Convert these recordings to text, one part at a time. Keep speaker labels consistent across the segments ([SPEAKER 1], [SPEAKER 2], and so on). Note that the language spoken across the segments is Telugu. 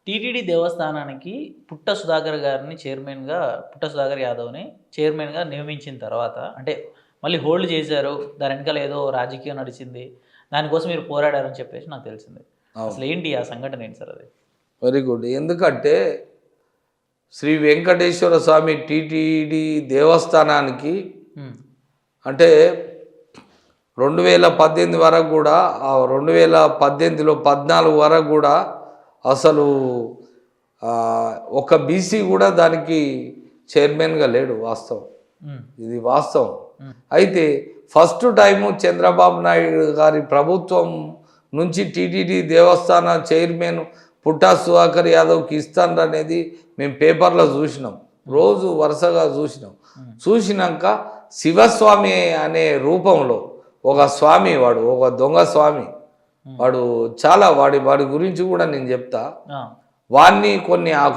[SPEAKER 1] టీటీడీ దేవస్థానానికి పుట్ట సుధాకర్ గారిని చైర్మన్‌గా పుట్ట సుధాకర్ యాదవ్‌ని చైర్మన్‌గా నియమించిన తర్వాత అంటే మళ్ళీ హోల్డ్ చేశారు. దాని వెనకాల ఏదో రాజకీయం నడిచింది. దానికోసం మీరు పోరాడారని చెప్పేసి నాకు తెలిసింది.
[SPEAKER 2] అవును.
[SPEAKER 1] అసలేంటి ఆ సంఘటన ఏంటి సార్ అది?
[SPEAKER 2] Very good. ఎందుకంటే శ్రీ వెంకటేశ్వర స్వామి టీటీడీ దేవస్థానానికి
[SPEAKER 1] హ్మ్.
[SPEAKER 2] అంటే 2018 వరకు కూడా 2018లో 14 వరకు కూడా అసలు ఒక బీసీ కూడా దానికి చైర్మన్గా లేడు. వాస్తవం,
[SPEAKER 1] హ్మ్.
[SPEAKER 2] ఇది వాస్తవం. అయితే ఫస్ట్ టైము చంద్రబాబు నాయుడు గారి ప్రభుత్వం నుంచి టీటీడీ దేవస్థాన చైర్మన్ పుట్టా సుధాకర్ యాదవ్కి ఇస్తాను అనేది మేము పేపర్లో చూసినాం, రోజు వరుసగా చూసినాం. చూసినాక శివస్వామి అనే రూపంలో ఒక స్వామి, వాడు ఒక దొంగ స్వామి, వాడు చాలా వాడి గురించి కూడా నేను చెప్తా. వాడిని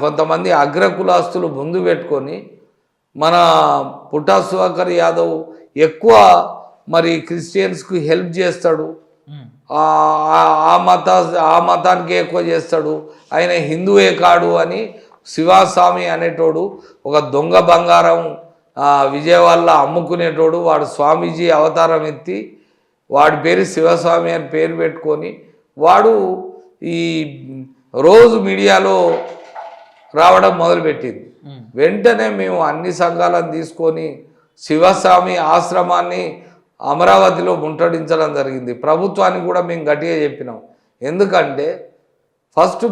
[SPEAKER 2] కొంతమంది అగ్రకులాస్తులు ముందు పెట్టుకొని మన పుట్టా సుధాకర్ యాదవ్ ఎక్కువ మరి క్రిస్టియన్స్కి హెల్ప్ చేస్తాడు, ఆ మతానికి ఎక్కువ చేస్తాడు, ఆయన హిందువే కాడు అని శివస్వామి అనేటోడు ఒక దొంగ బంగారం విజయవాడలో అమ్ముకునేటోడు. వాడు స్వామీజీ అవతారం ఎత్తి వాడి పేరు శివస్వామి అని పేరు పెట్టుకొని వాడు ఈ రోజు మీడియాలో రావడం మొదలుపెట్టింది. వెంటనే మేము అన్ని సంఘాలను తీసుకొని శివస్వామి ఆశ్రమాన్ని అమరావతిలో ముట్టడించడం జరిగింది. ప్రభుత్వానికి కూడా మేము గట్టిగా చెప్పినాం. ఎందుకంటే ఫస్ట్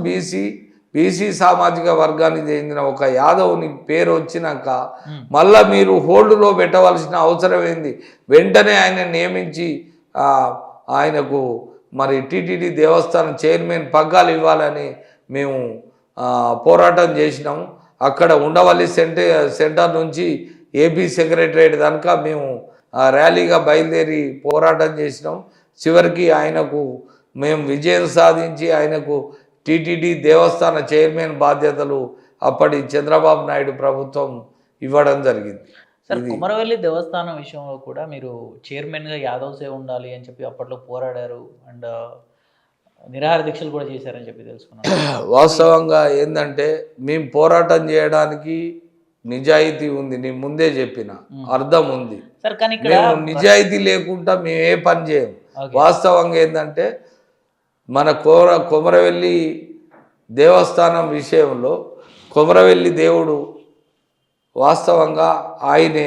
[SPEAKER 2] బీసీ సామాజిక వర్గానికి చెందిన ఒక యాదవ్ని పేరు వచ్చినాక మళ్ళా మీరు హోల్డ్లో పెట్టవలసిన అవసరం ఏంది? వెంటనే ఆయన నియమించి ఆయనకు మరి టీటీడీ దేవస్థానం చైర్మన్ పగ్గాలు ఇవ్వాలని మేము పోరాటం చేసినాము. అక్కడ ఉండవల్లి సెంటర్ నుంచి ఏపీ సెక్రటరియట్ దాకా మేము ర్యాలీగా బయలుదేరి పోరాటం చేసినాం. చివరికి ఆయనకు మేము విజయం సాధించి ఆయనకు టీటీడీ దేవస్థాన చైర్మన్ బాధ్యతలు అప్పటి చంద్రబాబు నాయుడు ప్రభుత్వం ఇవ్వడం జరిగింది.
[SPEAKER 1] సార్, కొమరవెల్లి దేవస్థానం విషయంలో కూడా మీరు చైర్మన్గా యాదవ్సే ఉండాలి అని చెప్పి అప్పట్లో పోరాడారు అండ్ నిరాహార దీక్షలు కూడా చేశారని చెప్పి తెలుసుకున్నాను.
[SPEAKER 2] వాస్తవంగా ఏంటంటే మేము పోరాటం చేయడానికి నిజాయితీ ఉంది, నేను ముందే చెప్పిన అర్థం ఉంది.
[SPEAKER 1] సార్, కానీ ఇక్కడ
[SPEAKER 2] మేము నిజాయితీ లేకుండా మేము ఏ పని చేయం. వాస్తవంగా ఏంటంటే మన కొమరవెల్లి దేవస్థానం విషయంలో కొమరవెల్లి దేవుడు వాస్తవంగా ఆయనే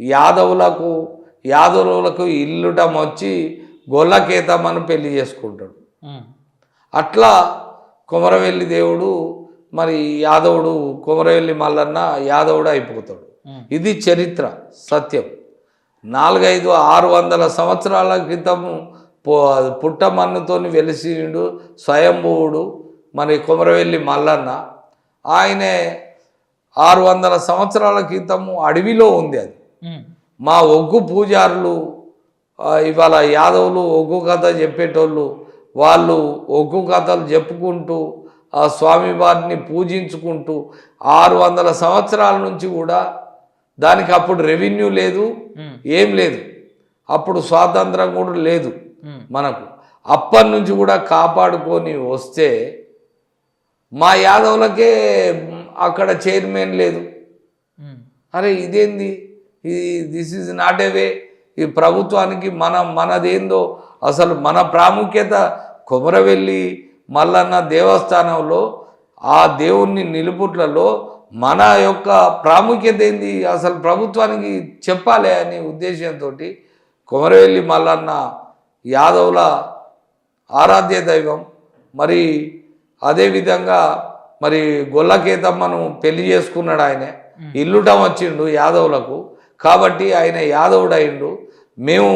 [SPEAKER 2] యాదవులకు ఇల్లుటం వచ్చి గొల్లకేతమ్మను పెళ్లి చేసుకుంటాడు. అట్లా కొమరవెల్లి దేవుడు మరి యాదవుడు, కొమరవెల్లి మల్లన్న యాదవుడు అయిపోతాడు. ఇది చరిత్ర, సత్యం. 400-600 సంవత్సరాల క్రితము పుట్టమన్నుతోని వెలిసిండు స్వయంభువుడు మరి కొమరవెల్లి మల్లన్న. ఆయనే 600 సంవత్సరాల క్రితము అడవిలో ఉంది అది. మా ఒగ్గు పూజారులు ఇవాళ యాదవులు ఒగ్గు కథ చెప్పేటోళ్ళు, వాళ్ళు ఒగ్గు కథలు చెప్పుకుంటూ ఆ స్వామివారిని పూజించుకుంటూ 600 సంవత్సరాల నుంచి కూడా దానికి అప్పుడు రెవెన్యూ లేదు, ఏం లేదు, అప్పుడు స్వాతంత్రం కూడా లేదు మనకు. అప్పటి నుంచి కూడా కాపాడుకొని వస్తే మా యాదవులకే అక్కడ చైర్మన్ లేదు. అరే ఇదేంది, దిస్ ఈజ్ నాట్ ఏ వే. ఈ ప్రభుత్వానికి మనదేందో అసలు మన ప్రాముఖ్యత కొమరవెల్లి మల్లన్న దేవస్థానంలో ఆ దేవుణ్ణి నిలుపుట్లలో మన యొక్క ప్రాముఖ్యత ఏంది అసలు ప్రభుత్వానికి చెప్పాలి అనే ఉద్దేశంతో కొమరవెల్లి మల్లన్న యాదవుల ఆరాధ్య దైవం. మరి అదేవిధంగా మరి గొల్లకేతమ్మను పెళ్లి చేసుకున్నాడు ఆయన, ఇల్లుటం వచ్చిండు యాదవులకు, కాబట్టి ఆయన యాదవుడు అయిండు. మేము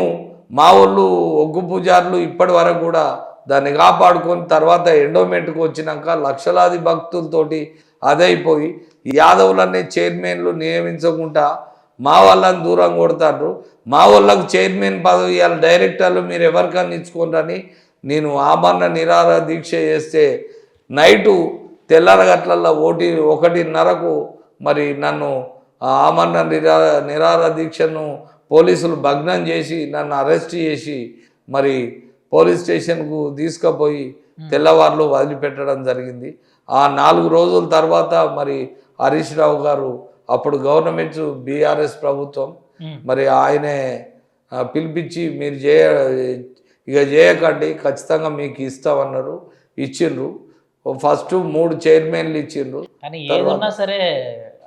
[SPEAKER 2] మా వాళ్ళు ఒగ్గు పూజారులు ఇప్పటి వరకు కూడా దాన్ని కాపాడుకొని తర్వాత ఎండోమెంట్కి వచ్చినాక లక్షలాది భక్తులతోటి అదైపోయి యాదవులనే చైర్మన్లు నియమించకుండా మా వాళ్ళని దూరం కొడతారు. మా వాళ్ళకు చైర్మన్ పదవి ఇవ్వాలి, డైరెక్టర్లు మీరు ఎవరికన్నా ఇచ్చుకోండి. నేను ఆమరణ నిరాహార దీక్ష చేస్తే నైటు తెల్లారగట్లల్లో 1:30కు మరి నన్ను ఆమరణ నిరాహార దీక్షను పోలీసులు భగ్నం చేసి నన్ను అరెస్ట్ చేసి మరి పోలీస్ స్టేషన్కు తీసుకుపోయి తెల్లవారులు వదిలిపెట్టడం జరిగింది. ఆ 4 రోజుల తర్వాత మరి హరీష్ రావు గారు అప్పుడు గవర్నమెంట్ బీఆర్ఎస్ ప్రభుత్వం మరి ఆయనే పిలిపించి మీరు ఇక చేయకండి ఖచ్చితంగా మీకు ఇస్తామన్నారు, ఇచ్చిండ్రు. ఫస్ట్ 3 చైర్మన్లు ఇచ్చిండ్రు.
[SPEAKER 1] కానీ ఏదన్నా సరే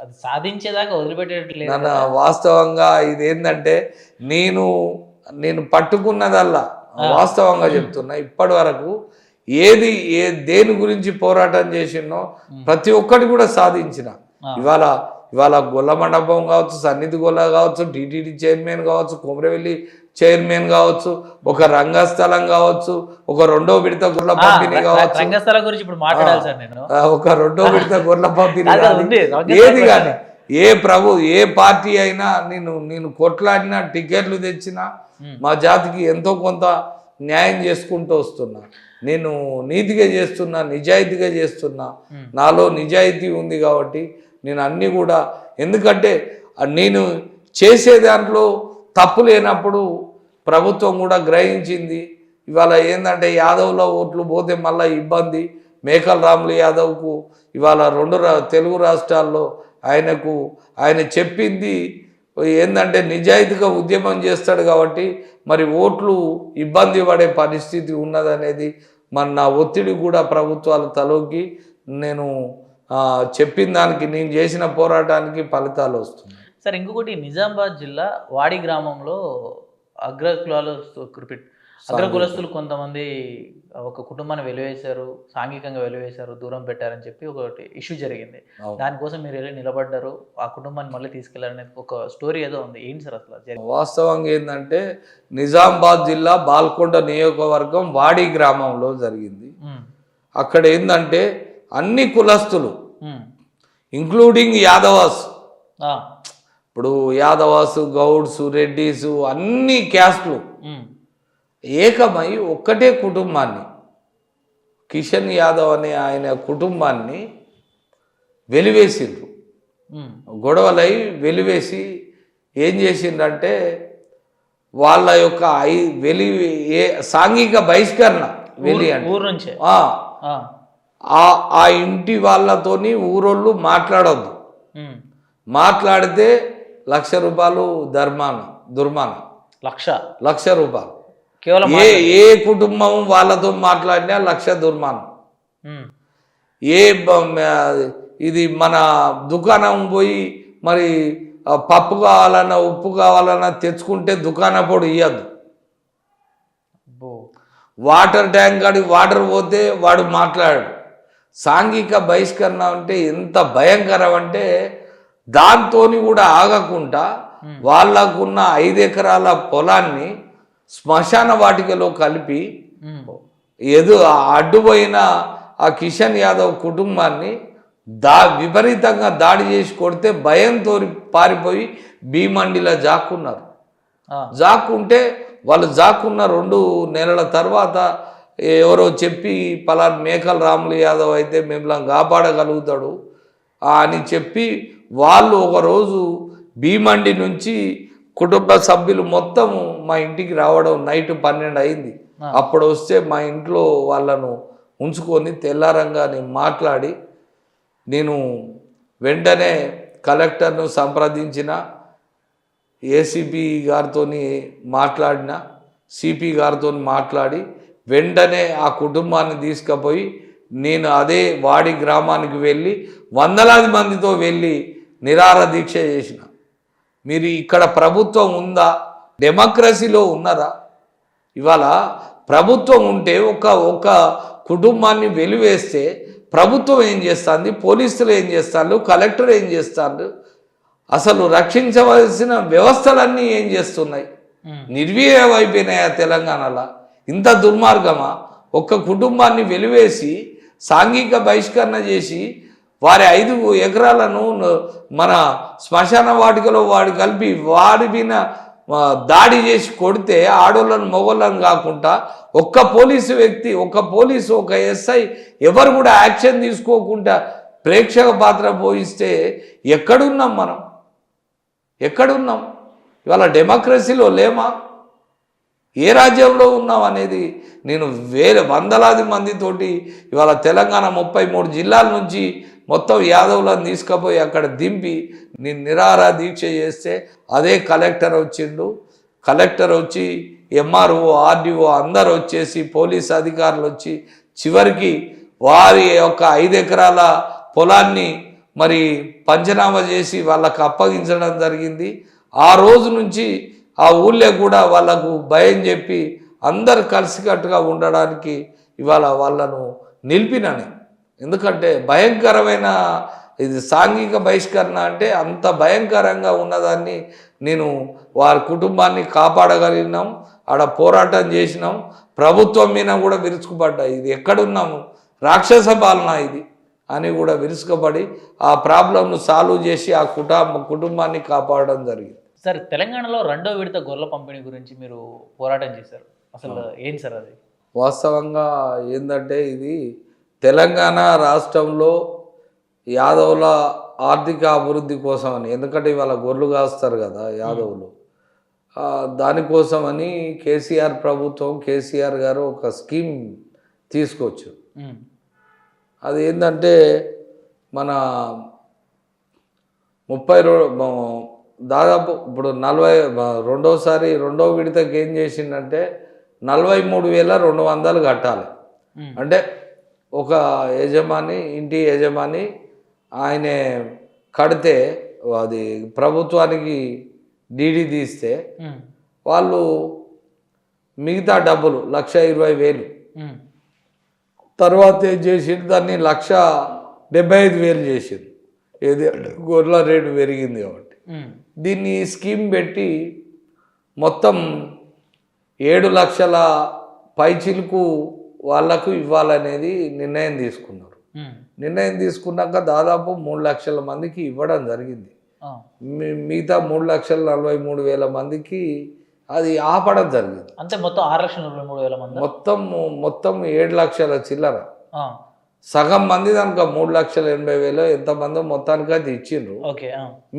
[SPEAKER 1] అది సాధించేదాకా వదిలిపెట్టేటట్లేదు.
[SPEAKER 2] నన్ను వాస్తవంగా ఇదేంటంటే నేను పట్టుకున్నదల్లా వాస్తవంగా చెప్తున్నా, ఇప్పటి వరకు దేని గురించి పోరాటం చేసినో ప్రతి ఒక్కటి కూడా సాధించిన. ఇవాళ గొల్ల మండపం కావచ్చు, సన్నిధి గొల్ల కావచ్చు, టీటీడీ చైర్మన్ కావచ్చు, కొమరవెల్లి చైర్మన్ కావచ్చు, ఒక రంగస్థలం కావచ్చు, ఒక 2వ విడత గొర్రెల పంపిణీ కావచ్చు,
[SPEAKER 1] రంగస్థలం గురించి ఇప్పుడు మాట్లాడాలి సార్ నేను,
[SPEAKER 2] ఒక 2వ విడత గొర్రెల పంపిణీ ఏది కానీ ఏ పార్టీ అయినా నేను కొట్లాడినా, టికెట్లు తెచ్చినా మా జాతికి ఎంతో కొంత న్యాయం చేసుకుంటూ వస్తున్నా. నేను నీతిగా చేస్తున్నా, నిజాయితీగా చేస్తున్నా. నాలో నిజాయితీ ఉంది కాబట్టి నేను అన్నీ కూడా, ఎందుకంటే నేను చేసే దాంట్లో తప్పు లేనప్పుడు ప్రభుత్వం కూడా గ్రహించింది. ఇవాళ ఏంటంటే యాదవ్లో ఓట్లు పోతే మళ్ళీ ఇబ్బంది. మేకల రాములు యాదవ్కు ఇవాళ 2 తెలుగు రాష్ట్రాల్లో ఆయన చెప్పింది ఏంటంటే నిజాయితీగా ఉద్యమం చేస్తాడు కాబట్టి మరి ఓట్లు ఇబ్బంది పడే పరిస్థితి ఉన్నదనేది నా ఒత్తిడి కూడా ప్రభుత్వాలు తలొగ్గి నేను చెప్పిన దానికి, నేను చేసిన పోరాటానికి ఫలితాలు వస్తున్నాయి.
[SPEAKER 1] సార్ ఇంకొకటి, నిజామాబాద్ జిల్లా వాడి గ్రామంలో అగ్రకులస్తులు కొంతమంది ఒక కుటుంబాన్ని వెలివేశారు, సాంఘికంగా వెలివేశారు, దూరం పెట్టారని చెప్పి ఒకటి ఇష్యూ జరిగింది. దానికోసం మీరు వెళ్ళి నిలబడ్డారు, ఆ కుటుంబాన్ని మళ్ళీ తీసుకెళ్లారనే ఒక స్టోరీ ఏదో ఉంది. ఏంటి సార్ అసలు?
[SPEAKER 2] వాస్తవంగా ఏంటంటే నిజామాబాద్ జిల్లా బాల్కొండ నియోజకవర్గం వాడి గ్రామంలో జరిగింది. అక్కడ ఏంటంటే అన్ని కులస్తులు ఇంక్లూడింగ్ యాదవాస్, ఇప్పుడు యాదవాసు, గౌడ్స్, రెడ్డిస్, అన్ని క్యాస్ట్లు ఏకమై ఒక్కటే కుటుంబాన్ని, కిషన్ యాదవ్ అనే ఆయన కుటుంబాన్ని వెలివేసిండ్రు. గొడవలై వెలివేసి ఏం చేసిండ్రంటే వాళ్ళ యొక్క సాంఘిక బహిష్కరణ
[SPEAKER 1] ఊరు నుంచి
[SPEAKER 2] ఆ ఇంటి వాళ్ళతోని ఊరోళ్ళు మాట్లాడొద్దు, మాట్లాడితే ₹1,00,000 దుర్మానం. 1,00,000 రూపాయలు. ఏ కుటుంబం వాళ్ళతో మాట్లాడినా 1,00,000 దుర్మానం. ఇది మన దుకాణం పోయి మరి పప్పు కావాలన్నా, ఉప్పు కావాలన్నా తెచ్చుకుంటే దుకాణపోడు ఇవ్వద్దు. వాటర్ ట్యాంక్ కాడికి వాటర్ పోతే వాడు మాట్లాడాడు. సాంఘిక బహిష్కరణ అంటే ఎంత భయంకరం అంటే దాంతో కూడా ఆగకుండా వాళ్ళకున్న 5 ఎకరాల పొలాన్ని శ్మశాన వాటికలో కలిపి అడ్డుపోయిన ఆ కిషన్ యాదవ్ కుటుంబాన్ని విపరీతంగా దాడి చేసి కొడితే భయంతో పారిపోయి భీమండిలో జాక్కున్నారు. జాక్కుంటే వాళ్ళు జాక్కున్న 2 నెలల తర్వాత ఎవరో చెప్పి పలానా మేకల రాములు యాదవ్ అయితే మిమ్మల్ని కాపాడగలుగుతాడు అని చెప్పి వాళ్ళు ఒకరోజు భీమండి నుంచి కుటుంబ సభ్యులు మొత్తము మా ఇంటికి రావడం నైట్ 12 అయింది. అప్పుడు వస్తే మా ఇంట్లో వాళ్ళను ఉంచుకొని తెల్లారంగా నేను మాట్లాడి, నేను వెంటనే కలెక్టర్ను సంప్రదించిన, ఏసీపీ గారితో మాట్లాడిన, సిపి గారితో మాట్లాడి వెంటనే ఆ కుటుంబాన్ని తీసుకుపోయి నేను అదే వాడి గ్రామానికి వెళ్ళి వందలాది మందితో వెళ్ళి నిరాహార దీక్ష చేసిన. మీరు ఇక్కడ ప్రభుత్వం ఉందా? డెమోక్రసీలో ఉన్నారా? ఇవాళ ప్రభుత్వం ఉంటే ఒక కుటుంబాన్ని వెలివేస్తే ప్రభుత్వం ఏం చేస్తుంది, పోలీసులు ఏం చేస్తారు, కలెక్టర్ ఏం చేస్తారు, అసలు రక్షించవలసిన వ్యవస్థలన్నీ ఏం చేస్తున్నాయి? నిర్వీర్యమైపోయినాయా తెలంగాణలో? ఇంత దుర్మార్గమా? ఒక్క కుటుంబాన్ని వెలివేసి సాంఘిక బహిష్కరణ చేసి వారి 5 ఎకరాలను మన శ్మశాన వాటికలో వాడు కలిపి వాడి మీద దాడి చేసి కొడితే ఆడోళ్ళను మొగోళ్ళను కాకుండా ఒక్క పోలీసు వ్యక్తి, ఒక ఎస్ఐ ఎవరు కూడా యాక్షన్ తీసుకోకుండా ప్రేక్షక పాత్ర పోయిస్తే ఎక్కడున్నాం మనం? ఎక్కడున్నాం? ఇవాళ డెమోక్రసీలో లేమా? ఏ రాజ్యంలో ఉన్నాం అనేది నేను వందలాది మందితోటి ఇవాళ తెలంగాణ 33 జిల్లాల నుంచి మొత్తం యాదవులను తీసుకుపోయి అక్కడ దింపి నేను నిరాహార దీక్ష చేస్తే అదే కలెక్టర్ వచ్చిండు. కలెక్టర్ వచ్చి ఎంఆర్ఓ ఆర్డీఓ అందరు వచ్చేసి పోలీస్ అధికారులు వచ్చి చివరికి వారి యొక్క 5 ఎకరాల పొలాన్ని మరి పంచనామా చేసి వాళ్ళకు అప్పగించడం జరిగింది. ఆ రోజు నుంచి ఆ ఊళ్ళో కూడా వాళ్ళకు భయం చెప్పి అందరు కలిసికట్టుగా ఉండడానికి ఇవాళ వాళ్ళను నిలిపినని. ఎందుకంటే భయంకరమైన ఇది సాంఘిక బహిష్కరణ అంటే అంత భయంకరంగా ఉన్నదాన్ని నేను వారి కుటుంబాన్ని కాపాడగలిగినాం. ఆడ పోరాటం చేసినాం. ప్రభుత్వం మీద కూడా విరుచుకుపడ్డా ఇది ఎక్కడున్నాము రాక్షస పాలన ఇది అని కూడా విరుచుకుపడి ఆ ప్రాబ్లంను సాల్వ్ చేసి ఆ కుటుంబాన్ని కాపాడడం జరిగింది.
[SPEAKER 1] సార్ తెలంగాణలో 2వ విడత గొర్రెల పంపిణీ గురించి మీరు పోరాటం చేశారు, అసలు ఏంటి సార్ అది?
[SPEAKER 2] వాస్తవంగా ఏంటంటే ఇది తెలంగాణ రాష్ట్రంలో యాదవుల ఆర్థిక అభివృద్ధి కోసమని, ఎందుకంటే ఇవాళ గొర్రెలు కాస్తారు కదా యాదవులు, దానికోసమని కేసీఆర్ ప్రభుత్వం కేసీఆర్ గారు ఒక స్కీమ్ తీసుకొచ్చారు. అది ఏంటంటే మన 30 దాదాపు ఇప్పుడు 2వ విడతకి ఏం చేసిందంటే 43,200 కట్టాలి. అంటే ఒక యజమాని ఇంటి యజమాని ఆయనే కడితే అది ప్రభుత్వానికి డీడీ తీస్తే వాళ్ళు మిగతా డబ్బులు 1,20,000 తర్వాత ఏం చేసిండు దాన్ని 1,75,000 చేసిండు. ఏది గొర్రెల రేటు పెరిగింది కాబట్టి దీన్ని స్కీమ్ పెట్టి మొత్తం 7 లక్షల పైచిలకు వాళ్లకు ఇవ్వాలనేది నిర్ణయం తీసుకున్నారు. నిర్ణయం తీసుకున్నాక దాదాపు 3 లక్షల మందికి ఇవ్వడం జరిగింది. మిగతా 3,43,000 మందికి అది ఆపడం జరిగింది.
[SPEAKER 1] అంటే మొత్తం 6,43,000 మంది,
[SPEAKER 2] మొత్తం 7 లక్షల చిల్లర. సగం మంది దానికి 3,80,000 ఎంతమందో మొత్తానికి అది ఇచ్చిండ్రు.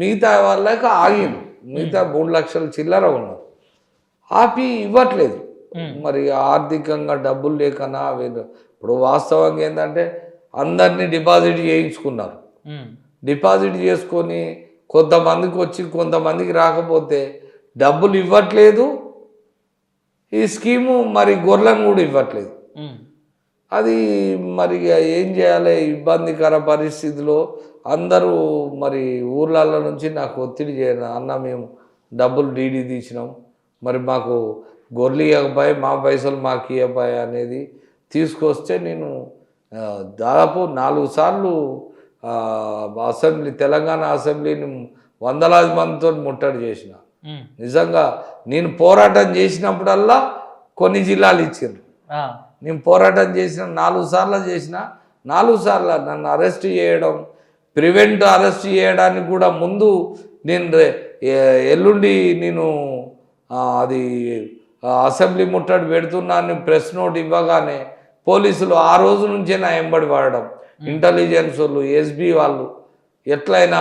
[SPEAKER 2] మిగతా వాళ్ళకి ఆగిండ్రు. మిగతా 3 లక్షల చిల్లర ఉన్నారు, ఆపి ఇవ్వట్లేదు. మరి ఆర్థికంగా డబ్బులు లేకనా ఇప్పుడు వాస్తవంగా ఏంటంటే అందరినీ డిపాజిట్ చేయించుకున్నారు. డిపాజిట్ చేసుకొని కొంతమందికి వచ్చి కొంతమందికి రాకపోతే డబ్బులు ఇవ్వట్లేదు. ఈ స్కీము మరి గొర్రెలను కూడా ఇవ్వట్లేదు. అది మరి ఏం చేయాలి, ఇబ్బందికర పరిస్థితిలో అందరూ మరి ఊర్లలో నుంచి నాకు ఒత్తిడి చేయను, అన్న మేము డబ్బులు డీడీ తీసినాం, మరి మాకు గొర్రెలు ఇవ్వకపోయి మా పైసలు మాకు ఇవ్వకపోయి అనేది తీసుకొస్తే నేను దాదాపు 4 సార్లు తెలంగాణ అసెంబ్లీని వందలాది మందితో ముట్టడి చేసిన. నిజంగా నేను పోరాటం చేసినప్పుడల్లా కొన్ని జిల్లాలు ఇచ్చారు. నేను పోరాటం చేసిన 4 సార్లు చేసిన 4 సార్లు నన్ను అరెస్ట్ చేయడం, ప్రివెంట్ అరెస్ట్ చేయడానికి కూడా ముందు నేను ఎల్లుండి నేను అది అసెంబ్లీ ముట్టడి పెడుతున్నాను ప్రెస్ నోట్ ఇవ్వగానే పోలీసులు ఆ రోజు నుంచే నా ఎంబడి వాడడం, ఇంటెలిజెన్స్ వాళ్ళు ఎస్బీ వాళ్ళు ఎట్లయినా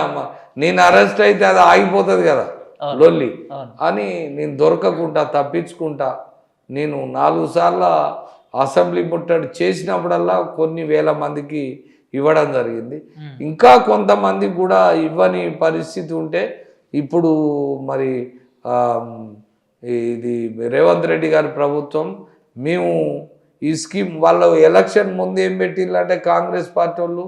[SPEAKER 2] నేను అరెస్ట్ అయితే అది ఆగిపోతుంది కదా లొల్లి అని నేను దొరకకుండా తప్పించుకుంటా నేను 4 సార్లు అసెంబ్లీ ముట్టడి చేసినప్పుడల్లా కొన్ని వేల మందికి ఇవ్వడం జరిగింది. ఇంకా కొంతమంది కూడా ఇవ్వని పరిస్థితి ఉంటే ఇప్పుడు మరి ఇది రేవంత్ రెడ్డి గారి ప్రభుత్వం మేము ఈ స్కీమ్ వాళ్ళు ఎలక్షన్ ముందు ఏం పెట్టిందంటే కాంగ్రెస్ పార్టీ వాళ్ళు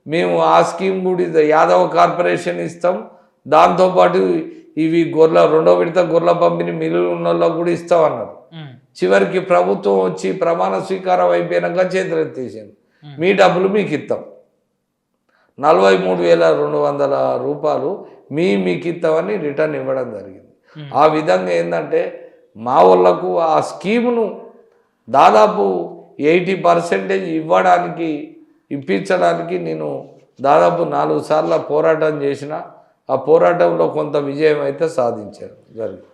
[SPEAKER 2] మేము ఆ స్కీమ్ కూడా యాదవ్ కార్పొరేషన్ ఇస్తాం, దాంతోపాటు ఇవి 2వ విడత గొర్రెల పంపిణీ మిల్లులు ఉన్న వాళ్ళకు కూడా ఇస్తామన్నారు. చివరికి ప్రభుత్వం వచ్చి ప్రమాణ స్వీకారం అయిపోయినాక చేతులెత్తేసాను, మీ డబ్బులు మీకు ఇస్తాం, 43,200 రూపాయలు మీకు ఇస్తామని రిటర్న్ ఇవ్వడం జరిగింది. ఆ విధంగా ఏంటంటే మా వాళ్ళకు ఆ స్కీమును దాదాపు 80% ఇప్పించడానికి నేను దాదాపు 4 సార్లు పోరాటం చేసిన. ఆ పోరాటంలో కొంత విజయం అయితే సాధించారు జరిగింది.